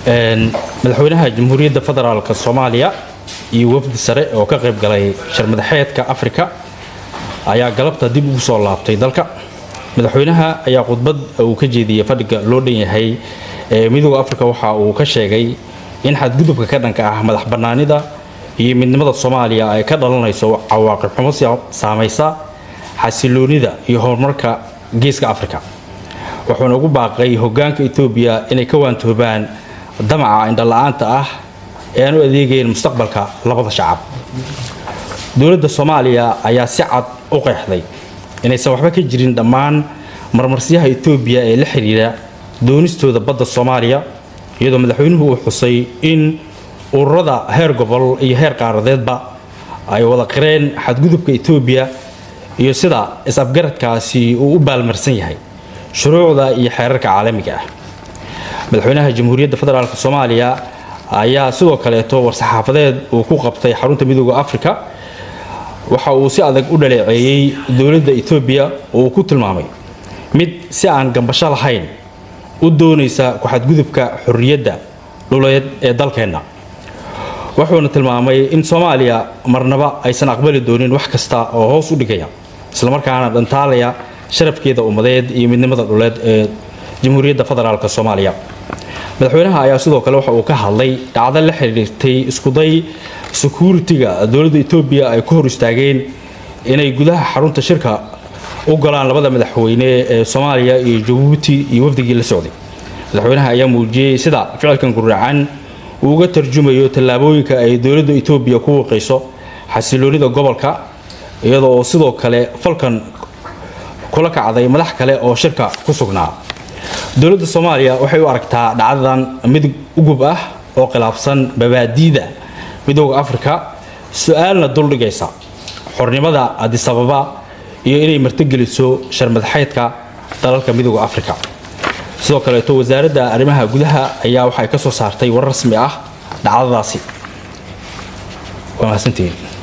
madaxweynaha Jamhuuriyadda Federaalka Soomaaliya iyo wafdi sare oo ka qayb galay shir madaxeedka Afrika ayaa galabta dib ugu soo laabtay dalka. madaxweynaha ayaa khudbad uu ka jeediyay fadhiga loo dhan yahay midowga Afrika waxa uu ka sheegay in xadgudubka ka dhanka ah madax bannaanida iyo midnimada Soomaaliya ay ka dhalanayso cawaaqib xumo saamaysa xasiloonida iyo horumarka geeska Afrika. wuxuuna ugu baaqay hoggaanka Itoobiya inay ka waantoobaan damaca indhala'aanta ah ee aanu adeegayeen mustaqbalka labada shacab. dowladda Soomaaliya ayaa si cad u qeexday inaysan waxba ka jirin dhammaan marmarsiyaha Itoobiya ee la xiriira doonistooda badda Soomaaliya, iyadoo madaxweynuhu uu xusay in ururada heer gobol iyo heer qaaradeedba ay wada qireen xadgudubka Itoobiya iyo sida is-afgaradkaasi uu u baalmarsan yahay shuruucda iyo xeerarka caalamiga ah. madaxweynaha Jamhuuriyadda Federaalka Soomaaliya ayaa sidoo kale war-saxaafadeed uu ku qabtay xarunta midowga Afrika waxa uu si adag u dhaleeceeyay dowladda Itoobiya oo ku tilmaamay mid si aan gambasho lahayn u doonaysa ku xadgudubka xorriyadda dhuleed ee dalkeena. wuxuuna tilmaamay in Soomaaliya marnaba aysan aqbali doonin wax kasta oo hoos u dhigaya isla markaana dhantaalaya sharafkeeda ummadeed iyo midnimada dhuleed ee Jamhuuriyadda Federaalka Soomaaliya. madaxweynaha ayaa sidoo kale waxa uu ka hadlay dhacdo la xiriirtay isku day security-ga dowladda Itoobiya ay ku hor istaageen inay gudaha xarunta shirka u galaan labada madaxweyne ee Soomaaliya iyo Djibouti iyo wafdigii la socday. madaxweynaha ayaa muujiyay sida ficilkan guracan uu uga tarjumayo tallaabooyinka ay dowladda Itoobiya ku waqayso xasiloonida gobolka, iyadoo sidoo kale falkan kula kacday madax kale oo shirka ku sugnaa. dowladda Soomaaliya waxay u aragtaa dhacdadan mid ugub ah oo khilaafsan babaadiida midowga Afrika, su'aalna dul dhigaysa xornimada Addis Ababa iyo inay martigeliso shir madaxeedka dalalka midowga Afrika. sidoo kale wasaaradda arrimaha gudaha ayaa waxay ka soo saartay war rasmi ah dhacdadaasi. waa mahadsantihiin.